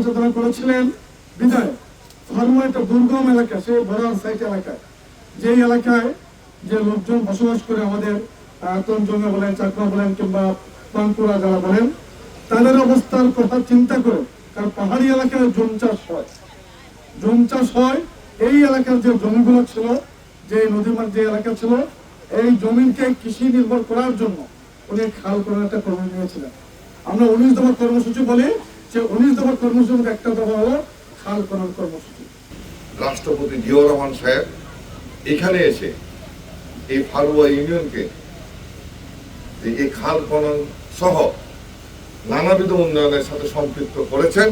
সচেতন করেছিলেন বিদায় ফারুয়া একটা দুর্গম এলাকা, সে বড়াল সাইট এলাকায়, যে এলাকায় যে লোকজন বসবাস করে আমাদের তঞ্জঙ্গা বলেন, চাকমা বলেন কিংবা পানকুড়া যারা বলেন, তাদের অবস্থার কথা চিন্তা করে, কারণ পাহাড়ি এলাকায় জুম চাষ হয়। এই এলাকার যে জমিগুলো ছিল, যে নদীমার যে এলাকা ছিল, এই জমিকে কৃষি নির্ভর করার জন্য উনি খাল করার একটা কর্ম নিয়েছিলেন। আমরা 19 দফা কর্মসূচি বলি, যে 19 দফা কর্মসূচির একটা দফা হলো খাল করার কর্মসূচি। রাষ্ট্রপতি জিয়াউর রহমান সাহেব এখানে এসে এই ফারুয়া ইউনিয়নকে এই খাল খনন সহ নানাবিধ উন্নয়নের সাথে সম্পৃক্ত করেছেন।